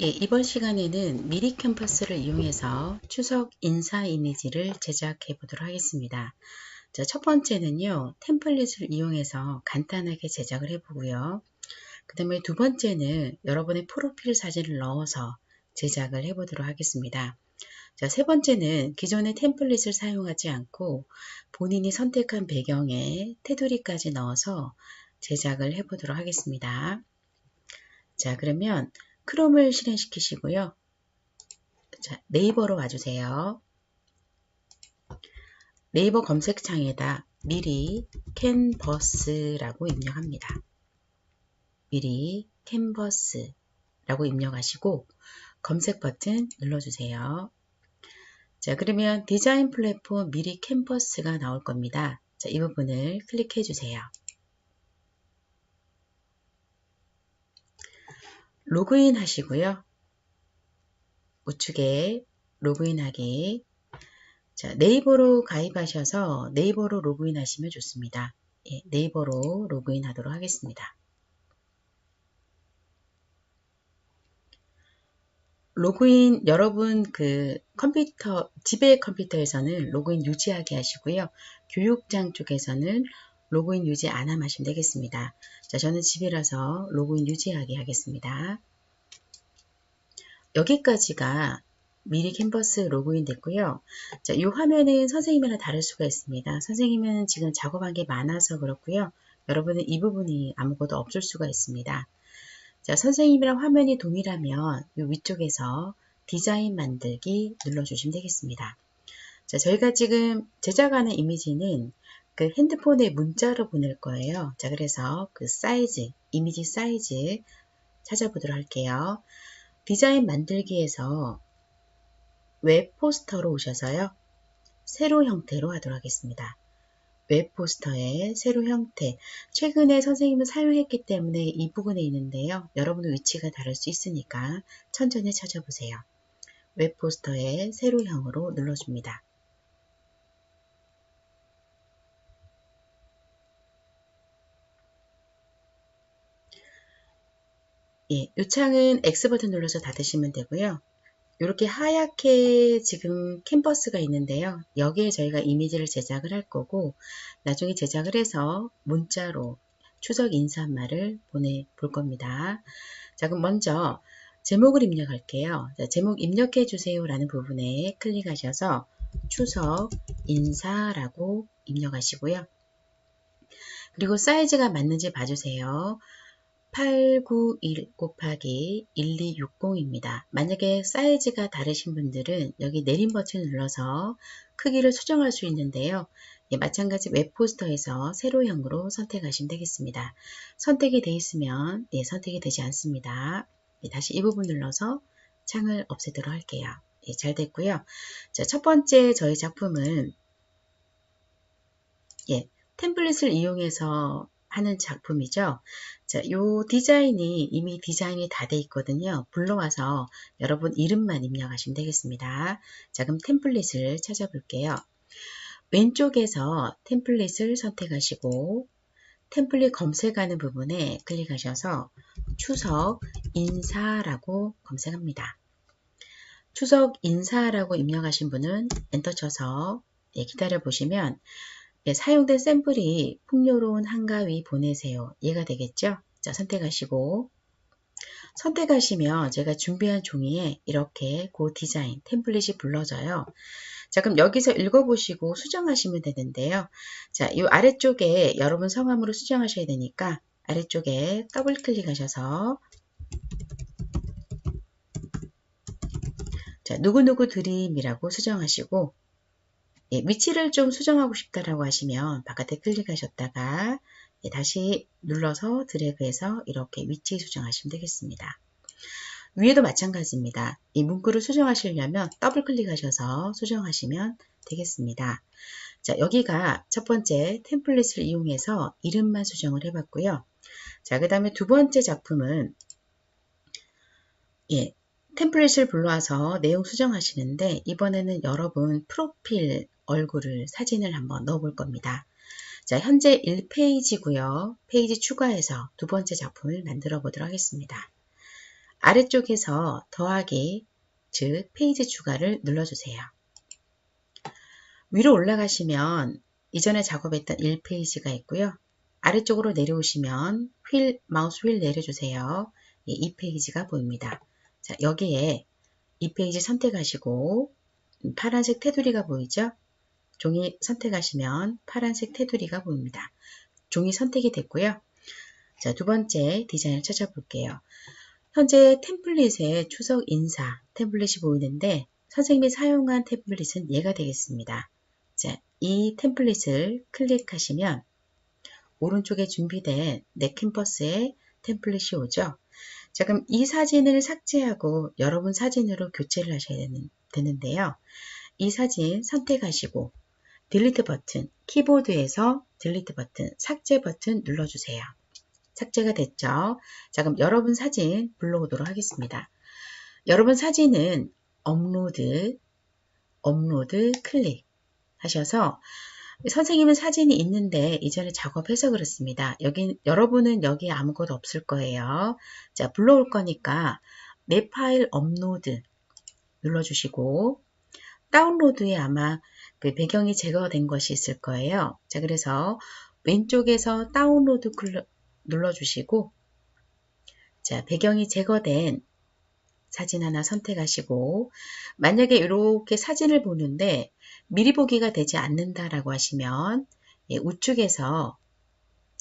예, 이번 시간에는 미리 캠퍼스를 이용해서 추석 인사 이미지를 제작해 보도록 하겠습니다. 자, 첫 번째는요, 템플릿을 이용해서 간단하게 제작을 해보고요. 그 다음에 두 번째는 여러분의 프로필 사진을 넣어서 제작을 해보도록 하겠습니다. 자, 세 번째는 기존의 템플릿을 사용하지 않고 본인이 선택한 배경에 테두리까지 넣어서 제작을 해보도록 하겠습니다. 자, 그러면 크롬을 실행시키시고요. 자, 네이버로 와주세요. 네이버 검색창에다 미리 캔버스라고 입력합니다. 미리 캔버스라고 입력하시고 검색 버튼 눌러주세요. 자, 그러면 디자인 플랫폼 미리 캔버스가 나올 겁니다. 자, 이 부분을 클릭해 주세요. 로그인 하시고요. 우측에 로그인하기. 자, 네이버로 가입하셔서 네이버로 로그인 하시면 좋습니다. 예, 네이버로 로그인 하도록 하겠습니다. 로그인 여러분 집의 컴퓨터에서는 로그인 유지하게 하시고요. 교육장 쪽에서는 로그인 유지 안 하시면 되겠습니다. 자, 저는 집이라서 로그인 유지하게 하겠습니다. 여기까지가 미리 캔버스 로그인 됐고요. 자, 이 화면은 선생님이랑 다를 수가 있습니다. 선생님은 지금 작업한 게 많아서 그렇고요. 여러분은 이 부분이 아무것도 없을 수가 있습니다. 자, 선생님이랑 화면이 동일하면 이 위쪽에서 디자인 만들기 눌러주시면 되겠습니다. 자, 저희가 지금 제작하는 이미지는 그 핸드폰에 문자로 보낼 거예요. 자, 그래서 그 사이즈, 이미지 사이즈 찾아보도록 할게요. 디자인 만들기에서 웹 포스터로 오셔서요. 세로 형태로 하도록 하겠습니다. 웹 포스터의 세로 형태. 최근에 선생님은 사용했기 때문에 이 부분에 있는데요. 여러분의 위치가 다를 수 있으니까 천천히 찾아보세요. 웹 포스터의 세로형으로 눌러줍니다. 예, 이 창은 X 버튼 눌러서 닫으시면 되고요. 이렇게 하얗게 지금 캔버스가 있는데요. 여기에 저희가 이미지를 제작을 할 거고 나중에 제작을 해서 문자로 추석 인사말을 보내볼 겁니다. 자, 그럼 먼저 제목을 입력할게요. 자, 제목 입력해 주세요 라는 부분에 클릭하셔서 추석 인사라고 입력하시고요. 그리고 사이즈가 맞는지 봐주세요. 891 곱하기 1260입니다. 만약에 사이즈가 다르신 분들은 여기 내림 버튼을 눌러서 크기를 수정할 수 있는데요. 예, 마찬가지 웹포스터에서 세로형으로 선택하시면 되겠습니다. 선택이 되어 있으면 예, 선택이 되지 않습니다. 예, 다시 이 부분 눌러서 창을 없애도록 할게요. 예, 잘 됐고요. 자, 첫 번째 저희 작품은 예, 템플릿을 이용해서 하는 작품이죠. 자, 요 디자인이 이미 디자인이 다 돼 있거든요. 불러와서 여러분 이름만 입력하시면 되겠습니다. 자, 그럼 템플릿을 찾아볼게요. 왼쪽에서 템플릿을 선택하시고 템플릿 검색하는 부분에 클릭하셔서 추석 인사라고 검색합니다. 추석 인사라고 입력하신 분은 엔터 쳐서 예, 기다려 보시면 예, 사용된 샘플이 풍요로운 한가위 보내세요. 이해가 되겠죠? 자, 선택하시고 선택하시면 제가 준비한 종이에 이렇게 그 디자인 템플릿이 불러져요. 자, 그럼 여기서 읽어보시고 수정하시면 되는데요. 자, 이 아래쪽에 여러분 성함으로 수정하셔야 되니까 아래쪽에 더블 클릭하셔서 자, 누구누구 드림이라고 수정하시고 예, 위치를 좀 수정하고 싶다라고 하시면 바깥에 클릭하셨다가 예, 다시 눌러서 드래그해서 이렇게 위치 수정하시면 되겠습니다. 위에도 마찬가지입니다. 이 문구를 수정하시려면 더블 클릭하셔서 수정하시면 되겠습니다. 자, 여기가 첫 번째 템플릿을 이용해서 이름만 수정을 해봤고요. 자, 그 다음에 두 번째 작품은 예, 템플릿을 불러와서 내용 수정하시는데 이번에는 여러분 프로필 얼굴을 사진을 한번 넣어 볼 겁니다. 자, 현재 1페이지고요. 페이지 추가해서 두 번째 작품을 만들어 보도록 하겠습니다. 아래쪽에서 더하기, 즉 페이지 추가를 눌러주세요. 위로 올라가시면 이전에 작업했던 1페이지가 있고요. 아래쪽으로 내려오시면 마우스 휠 내려주세요. 2페이지가 보입니다. 자, 여기에 2페이지 선택하시고 파란색 테두리가 보이죠? 종이 선택하시면 파란색 테두리가 보입니다. 종이 선택이 됐고요. 자, 두 번째 디자인을 찾아볼게요. 현재 템플릿에 추석 인사 템플릿이 보이는데 선생님이 사용한 템플릿은 얘가 되겠습니다. 자, 이 템플릿을 클릭하시면 오른쪽에 준비된 넷캔버스의 템플릿이 오죠. 자, 그럼 이 사진을 삭제하고 여러분 사진으로 교체를 하셔야 되는데요. 이 사진 선택하시고 딜리트 버튼, 키보드에서 딜리트 버튼, 삭제 버튼 눌러주세요. 삭제가 됐죠? 자, 그럼 여러분 사진 불러오도록 하겠습니다. 여러분 사진은 업로드 클릭 하셔서 선생님은 사진이 있는데 이전에 작업해서 그렇습니다. 여러분은 여기 아무것도 없을 거예요. 자, 불러올 거니까 내 파일 업로드 눌러주시고 다운로드에 아마 그 배경이 제거된 것이 있을 거예요. 자, 그래서 왼쪽에서 다운로드 눌러주시고 자, 배경이 제거된 사진 하나 선택하시고 만약에 이렇게 사진을 보는데 미리 보기가 되지 않는다라고 하시면 우측에서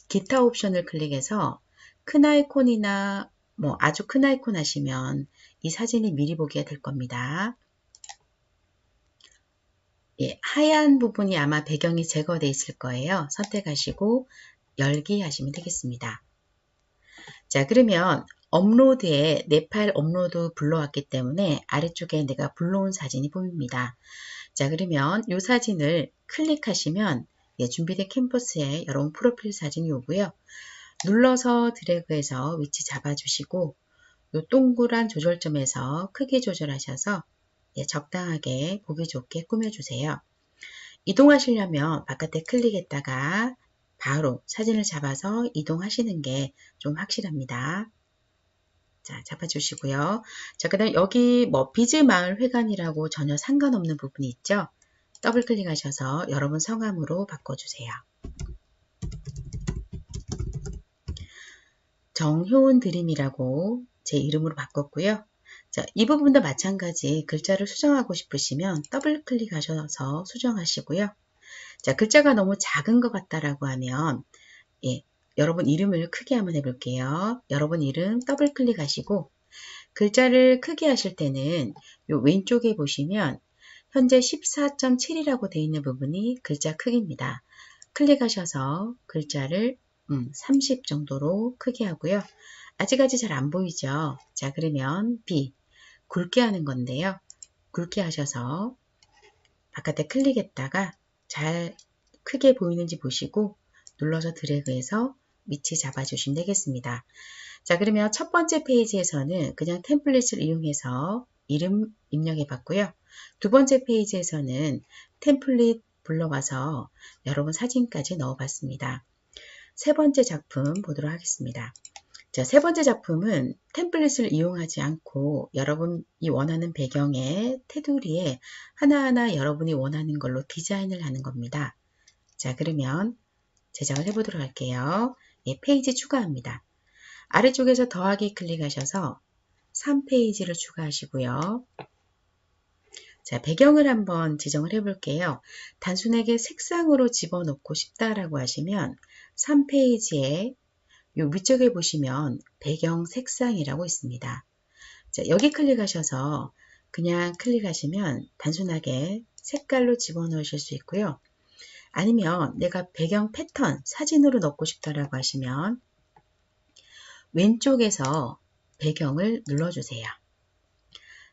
기타 옵션을 클릭해서 큰 아이콘이나 아주 큰 아이콘 하시면 이 사진이 미리 보기가 될 겁니다. 하얀 부분이 아마 배경이 제거되어 있을 거예요. 선택하시고 열기 하시면 되겠습니다. 자, 그러면 업로드에 내 파일 업로드 불러왔기 때문에 아래쪽에 내가 불러온 사진이 보입니다. 자, 그러면 이 사진을 클릭하시면 준비된 캔버스에 여러분 프로필 사진이 오고요. 눌러서 드래그해서 위치 잡아주시고 이 동그란 조절점에서 크기 조절하셔서 적당하게 보기 좋게 꾸며주세요. 이동하시려면 바깥에 클릭했다가 바로 사진을 잡아서 이동하시는 게 좀 확실합니다. 자, 잡아주시고요. 자, 그 다음 여기 비즈마을회관이라고 전혀 상관없는 부분이 있죠? 더블 클릭하셔서 여러분 성함으로 바꿔주세요. 정효은 드림이라고 제 이름으로 바꿨고요. 자, 이 부분도 마찬가지 글자를 수정하고 싶으시면 더블 클릭하셔서 수정하시고요. 자, 글자가 너무 작은 것 같다라고 하면 여러분 이름을 크게 한번 해볼게요. 여러분 이름 더블 클릭하시고 글자를 크게 하실 때는 요 왼쪽에 보시면 현재 14.7이라고 되어 있는 부분이 글자 크기입니다. 클릭하셔서 글자를 30 정도로 크게 하고요. 아직까지 잘 안 보이죠? 자, 그러면 B 굵게 하는 건데요. 굵게 하셔서 바깥에 클릭했다가 잘 크게 보이는지 보시고 눌러서 드래그해서 위치 잡아주시면 되겠습니다. 자, 그러면 첫 번째 페이지에서는 그냥 템플릿을 이용해서 이름 입력해 봤고요. 두 번째 페이지에서는 템플릿 불러와서 여러분 사진까지 넣어 봤습니다. 세 번째 작품 보도록 하겠습니다. 자, 세 번째 작품은 템플릿을 이용하지 않고 여러분이 원하는 배경에 테두리에 하나하나 여러분이 원하는 걸로 디자인을 하는 겁니다. 자, 그러면 제작을 해보도록 할게요. 페이지 추가합니다. 아래쪽에서 더하기 클릭하셔서 3페이지를 추가하시고요. 자, 배경을 한번 지정을 해볼게요. 단순하게 색상으로 집어넣고 싶다라고 하시면 3페이지에 요 위쪽에 보시면 배경 색상이라고 있습니다. 자, 여기 클릭하셔서 그냥 클릭하시면 단순하게 색깔로 집어넣으실 수 있고요. 아니면 내가 배경 패턴 사진으로 넣고 싶다라고 하시면 왼쪽에서 배경을 눌러주세요.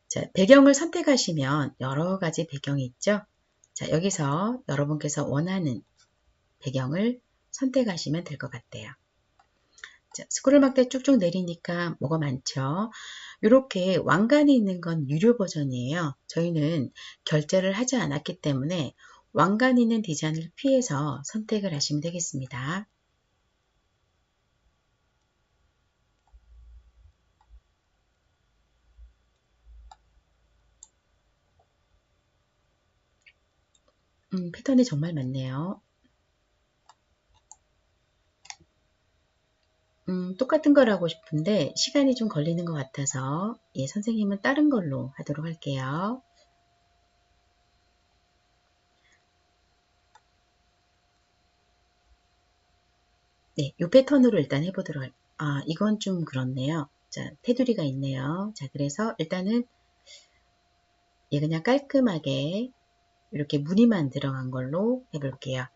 자, 배경을 선택하시면 여러 가지 배경이 있죠. 자, 여기서 여러분께서 원하는 배경을 선택하시면 될 것 같아요. 자, 스크롤 막대 쭉쭉 내리니까 뭐가 많죠. 이렇게 왕관이 있는 건 유료 버전이에요. 저희는 결제를 하지 않았기 때문에 왕관 있는 디자인을 피해서 선택을 하시면 되겠습니다. 패턴이 정말 많네요. 똑같은 걸 하고 싶은데 시간이 좀 걸리는 것 같아서 예, 선생님은 다른 걸로 하도록 할게요. 네, 이 패턴으로 일단 해보도록 이건 좀 그렇네요. 자, 테두리가 있네요. 자, 그래서 일단은 예, 그냥 깔끔하게 이렇게 무늬만 들어간 걸로 해볼게요.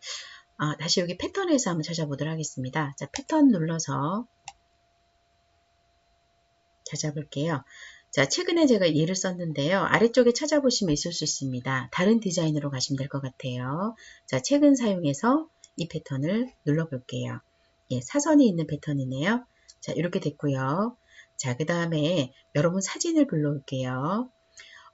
다시 여기 패턴에서 한번 찾아보도록 하겠습니다. 자, 패턴 눌러서 찾아볼게요. 자, 최근에 제가 얘를 썼는데요. 아래쪽에 찾아보시면 있을 수 있습니다. 다른 디자인으로 가시면 될 것 같아요. 자, 최근 사용해서 이 패턴을 눌러볼게요. 예, 사선이 있는 패턴이네요. 자, 이렇게 됐고요. 자, 그 다음에 여러분 사진을 불러올게요.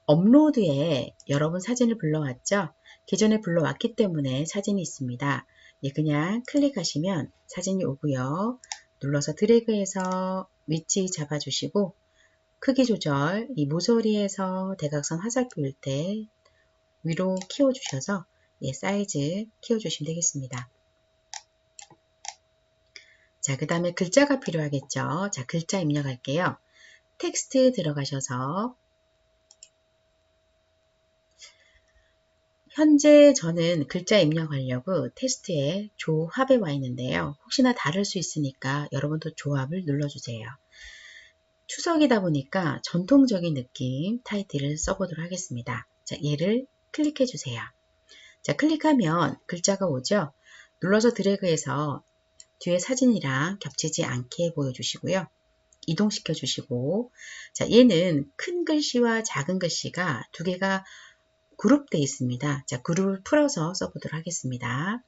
업로드에 여러분 사진을 불러왔죠? 기존에 불러왔기 때문에 사진이 있습니다. 예, 그냥 클릭하시면 사진이 오고요. 눌러서 드래그해서 위치 잡아주시고 크기 조절, 이 모서리에서 대각선 화살표일 때 위로 키워주셔서 예, 사이즈 키워주시면 되겠습니다. 자, 그 다음에 글자가 필요하겠죠? 자, 글자 입력할게요. 텍스트 들어가셔서 현재 저는 글자 입력하려고 테스트에 조합에 와 있는데요. 혹시나 다를 수 있으니까 여러분도 조합을 눌러주세요. 추석이다 보니까 전통적인 느낌 타이틀을 써보도록 하겠습니다. 자, 얘를 클릭해 주세요. 자, 클릭하면 글자가 오죠? 눌러서 드래그해서 뒤에 사진이랑 겹치지 않게 보여주시고요. 이동시켜 주시고, 자, 얘는 큰 글씨와 작은 글씨가 두 개가 그룹되어 있습니다. 자, 그룹을 풀어서 써보도록 하겠습니다.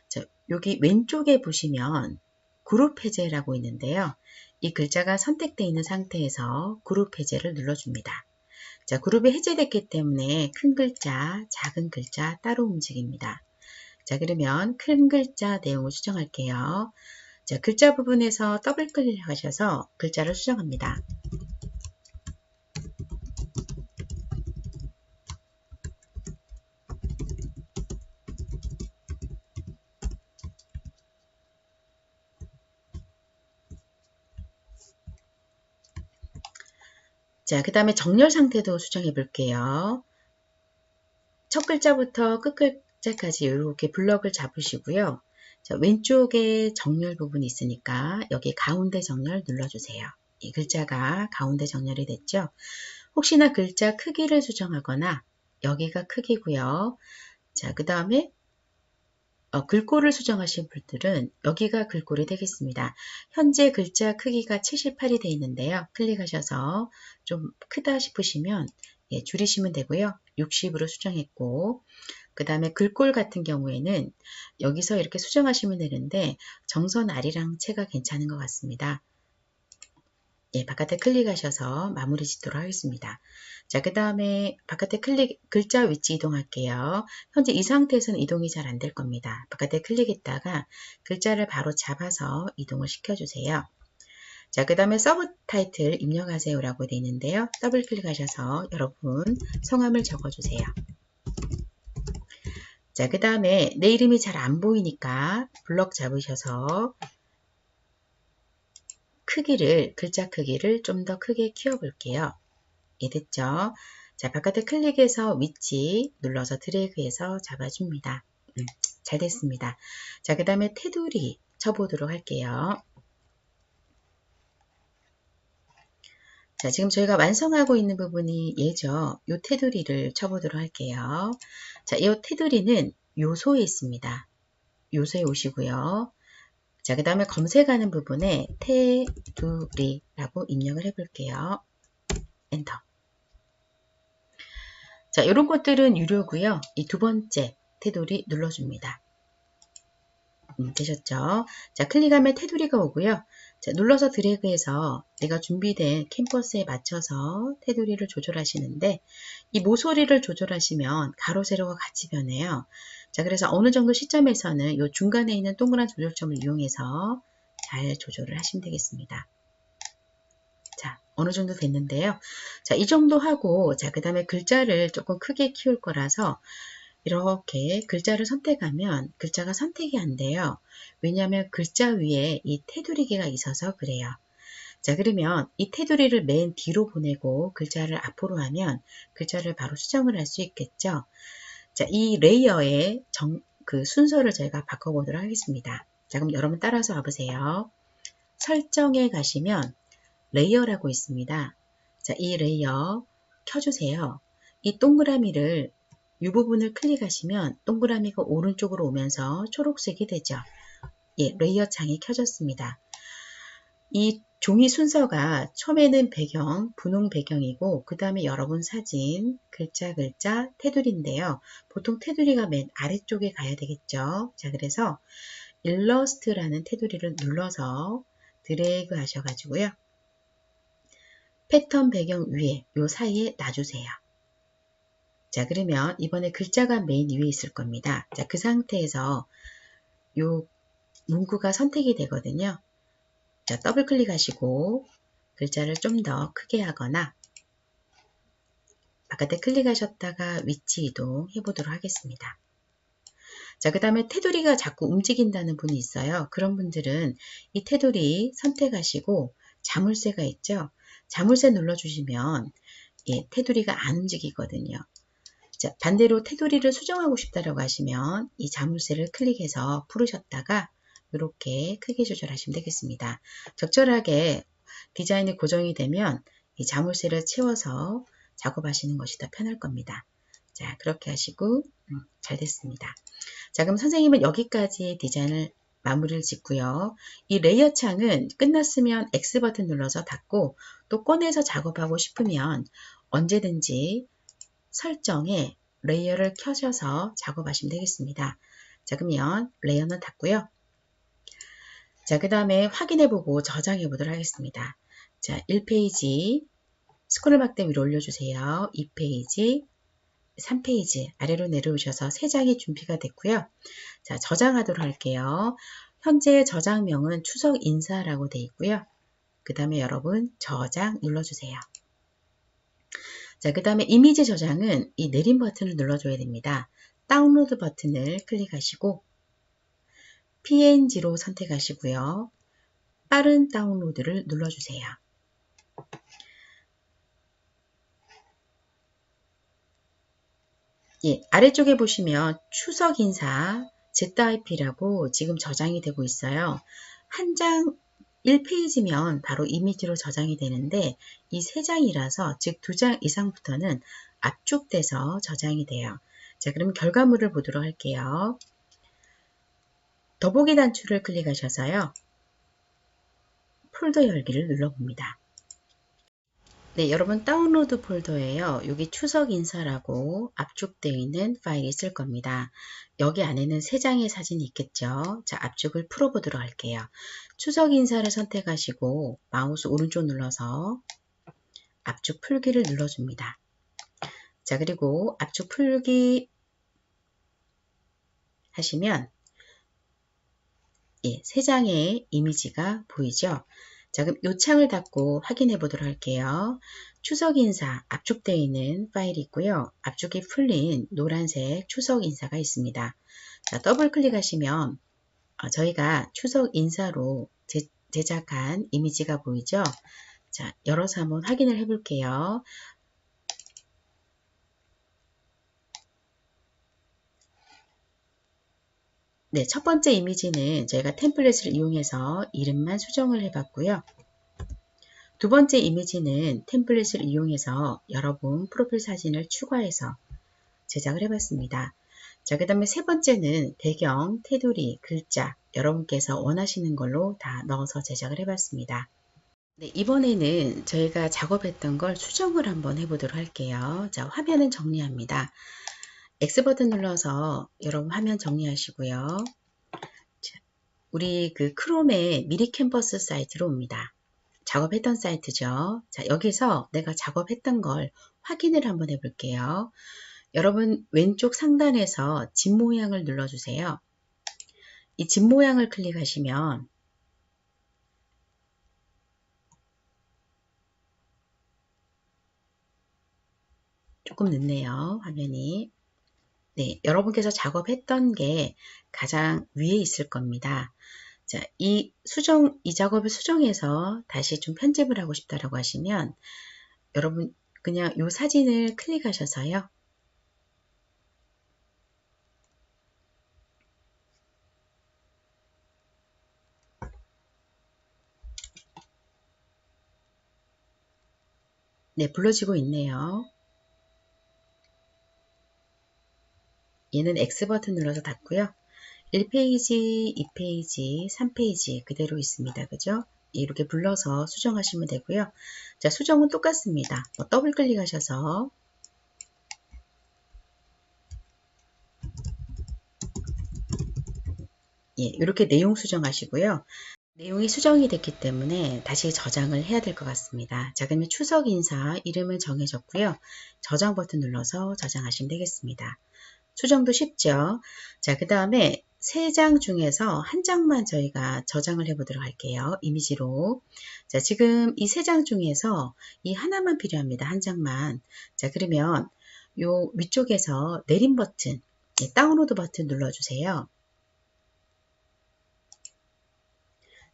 자, 여기 왼쪽에 보시면 그룹 해제라고 있는데요. 이 글자가 선택되어 있는 상태에서 그룹 해제를 눌러줍니다. 자, 그룹이 해제됐기 때문에 큰 글자, 작은 글자 따로 움직입니다. 자, 그러면 큰 글자 내용을 수정할게요. 자, 글자 부분에서 더블 클릭하셔서 글자를 수정합니다. 자, 그 다음에 정렬 상태도 수정해 볼게요. 첫 글자부터 끝 글자까지 이렇게 블럭을 잡으시고요. 자, 왼쪽에 정렬 부분이 있으니까 여기 가운데 정렬 눌러주세요. 이 글자가 가운데 정렬이 됐죠? 혹시나 글자 크기를 수정하거나 여기가 크기고요. 자, 그 다음에 글꼴을 수정하신 분들은 여기가 글꼴이 되겠습니다. 현재 글자 크기가 78이 되어 있는데요. 클릭하셔서 좀 크다 싶으시면 예, 줄이시면 되고요. 60으로 수정했고 그 다음에 글꼴 같은 경우에는 여기서 이렇게 수정하시면 되는데 정선 아리랑 채가 괜찮은 것 같습니다. 예, 바깥에 클릭하셔서 마무리 짓도록 하겠습니다. 자, 그 다음에 바깥에 글자 위치 이동할게요. 현재 이 상태에서는 이동이 잘 안 될 겁니다. 바깥에 클릭했다가 글자를 바로 잡아서 이동을 시켜주세요. 자, 그 다음에 서브 타이틀 입력하세요 라고 되어 있는데요. 더블 클릭하셔서 여러분 성함을 적어주세요. 자, 그 다음에 내 이름이 잘 안 보이니까 블럭 잡으셔서 크기를, 글자 크기를 좀 더 크게 키워볼게요. 예, 됐죠? 자, 바깥에 클릭해서 위치 눌러서 드래그해서 잡아줍니다. 잘 됐습니다. 자, 그 다음에 테두리 쳐보도록 할게요. 자, 지금 저희가 완성하고 있는 부분이 얘죠. 이 테두리를 쳐보도록 할게요. 자, 이 테두리는 요소에 있습니다. 요소에 오시고요. 자, 그 다음에 검색하는 부분에 테두리라고 입력을 해볼게요. 엔터. 자, 이런 것들은 유료고요. 이 두 번째 테두리 눌러줍니다. 되셨죠? 자, 클릭하면 테두리가 오고요. 자, 눌러서 드래그해서 내가 준비된 캠퍼스에 맞춰서 테두리를 조절하시는데 이 모서리를 조절하시면 가로, 세로가 같이 변해요. 자, 그래서 어느 정도 시점에서는 이 중간에 있는 동그란 조절점을 이용해서 잘 조절을 하시면 되겠습니다. 자, 어느 정도 됐는데요. 자, 이 정도 하고, 자, 그 다음에 글자를 조금 크게 키울 거라서 이렇게 글자를 선택하면 글자가 선택이 안 돼요. 왜냐하면 글자 위에 이 테두리개가 있어서 그래요. 자, 그러면 이 테두리를 맨 뒤로 보내고 글자를 앞으로 하면 글자를 바로 수정을 할 수 있겠죠. 자, 이 레이어의 그 순서를 저희가 바꿔보도록 하겠습니다. 자, 그럼 여러분 따라서 와보세요. 설정에 가시면 레이어라고 있습니다. 자, 이 레이어 켜주세요. 이 동그라미를 이 부분을 클릭하시면 동그라미가 오른쪽으로 오면서 초록색이 되죠. 예, 레이어 창이 켜졌습니다. 이 종이 순서가 처음에는 배경, 분홍 배경이고 그 다음에 여러분 사진, 글자, 테두리인데요. 보통 테두리가 맨 아래쪽에 가야 되겠죠. 자, 그래서 일러스트라는 테두리를 눌러서 드래그 하셔가지고요. 패턴 배경 위에 요 사이에 놔주세요. 자, 그러면 이번에 글자가 맨 위에 있을 겁니다. 자, 그 상태에서 요 문구가 선택이 되거든요. 자, 더블 클릭하시고 글자를 좀 더 크게 하거나 바깥에 클릭하셨다가 위치 이동 해보도록 하겠습니다. 자, 그 다음에 테두리가 자꾸 움직인다는 분이 있어요. 그런 분들은 이 테두리 선택하시고 자물쇠가 있죠. 자물쇠 눌러주시면 예, 테두리가 안 움직이거든요. 자, 반대로 테두리를 수정하고 싶다라고 하시면 이 자물쇠를 클릭해서 풀으셨다가 이렇게 크기 조절하시면 되겠습니다. 적절하게 디자인이 고정이 되면 이 자물쇠를 채워서 작업하시는 것이 더 편할 겁니다. 자, 그렇게 하시고 잘 됐습니다. 자, 그럼 선생님은 여기까지 디자인을 마무리를 짓고요. 이 레이어 창은 끝났으면 X 버튼 눌러서 닫고 또 꺼내서 작업하고 싶으면 언제든지 설정에 레이어를 켜셔서 작업하시면 되겠습니다. 자, 그러면 레이어는 닫고요. 자, 그 다음에 확인해보고 저장해 보도록 하겠습니다. 자, 1페이지 스크롤 박대 위로 올려주세요. 2페이지, 3페이지 아래로 내려오셔서 3장이 준비가 됐고요. 자, 저장하도록 할게요. 현재 저장명은 추석 인사라고 되어 있고요. 그 다음에 여러분 저장 눌러주세요. 자, 그 다음에 이미지 저장은 이 내림 버튼을 눌러줘야 됩니다. 다운로드 버튼을 클릭하시고 PNG로 선택하시고요. 빠른 다운로드를 눌러주세요. 예, 아래쪽에 보시면 추석 인사 ZIP라고 지금 저장이 되고 있어요. 한 장 1페이지면 바로 이미지로 저장이 되는데 이 3장이라서 즉 2장 이상부터는 압축돼서 저장이 돼요. 자, 그럼 결과물을 보도록 할게요. 더보기 단추를 클릭하셔서요. 폴더 열기를 눌러봅니다. 네, 여러분 다운로드 폴더에요. 여기 추석 인사라고 압축되어 있는 파일이 있을 겁니다. 여기 안에는 3장의 사진이 있겠죠. 자, 압축을 풀어보도록 할게요. 추석 인사를 선택하시고 마우스 오른쪽 눌러서 압축 풀기를 눌러줍니다. 자, 그리고 압축 풀기 하시면 예, 3장의 이미지가 보이죠. 자, 그럼 이 창을 닫고 확인해 보도록 할게요. 추석 인사 압축되어 있는 파일이 있고요. 압축이 풀린 노란색 추석 인사가 있습니다. 자, 더블 클릭하시면 저희가 추석 인사로 제작한 이미지가 보이죠. 자, 열어서 한번 확인을 해 볼게요. 네, 첫 번째 이미지는 저희가 템플릿을 이용해서 이름만 수정을 해봤고요. 두 번째 이미지는 템플릿을 이용해서 여러분 프로필 사진을 추가해서 제작을 해봤습니다. 자, 그 다음에 세 번째는 배경, 테두리, 글자 여러분께서 원하시는 걸로 다 넣어서 제작을 해봤습니다. 네, 이번에는 저희가 작업했던 걸 수정을 한번 해보도록 할게요. 자, 화면은 정리합니다. X 버튼 눌러서 여러분 화면 정리하시고요. 자, 우리 그 크롬의 미리 캔버스 사이트로 옵니다. 작업했던 사이트죠. 자, 여기서 내가 작업했던 걸 확인을 한번 해볼게요. 여러분 왼쪽 상단에서 집 모양을 눌러주세요. 이 집 모양을 클릭하시면 조금 늦네요. 화면이. 네, 여러분께서 작업했던 게 가장 위에 있을 겁니다. 자, 이 작업을 수정해서 다시 좀 편집을 하고 싶다라고 하시면 여러분 그냥 이 사진을 클릭하셔서요. 네, 불러지고 있네요. 얘는 X 버튼 눌러서 닫고요. 1페이지, 2페이지, 3페이지 그대로 있습니다. 그죠? 이렇게 불러서 수정하시면 되고요. 자, 수정은 똑같습니다. 더블 클릭하셔서 예, 이렇게 내용 수정하시고요. 내용이 수정이 됐기 때문에 다시 저장을 해야 될 것 같습니다. 자, 그러면 추석 인사 이름은 정해졌고요. 저장 버튼 눌러서 저장하시면 되겠습니다. 수정도 쉽죠? 자, 그 다음에 3장 중에서 한 장만 저희가 저장을 해 보도록 할게요. 이미지로. 자, 지금 이 3장 중에서 이 하나만 필요합니다. 한 장만. 자, 그러면 요 위쪽에서 내림 버튼, 다운로드 버튼 눌러주세요.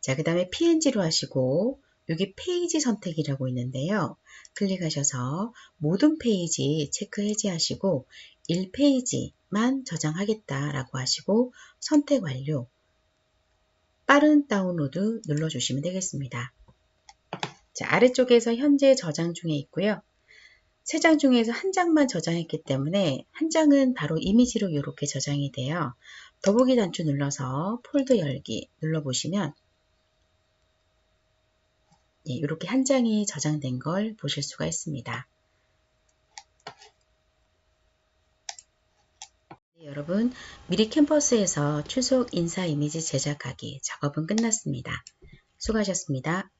자, 그 다음에 PNG로 하시고 여기 페이지 선택이라고 있는데요. 클릭하셔서 모든 페이지 체크 해제하시고 1페이지만 저장하겠다라고 하시고 선택 완료. 빠른 다운로드 눌러주시면 되겠습니다. 자, 아래쪽에서 현재 저장 중에 있고요. 3장 중에서 한 장만 저장했기 때문에 한 장은 바로 이미지로 이렇게 저장이 돼요. 더보기 단추 눌러서 폴더 열기 눌러보시면 예, 이렇게 한 장이 저장된 걸 보실 수가 있습니다. 네, 여러분, 미리 캠퍼스에서 추석 인사 이미지 제작하기 작업은 끝났습니다. 수고하셨습니다.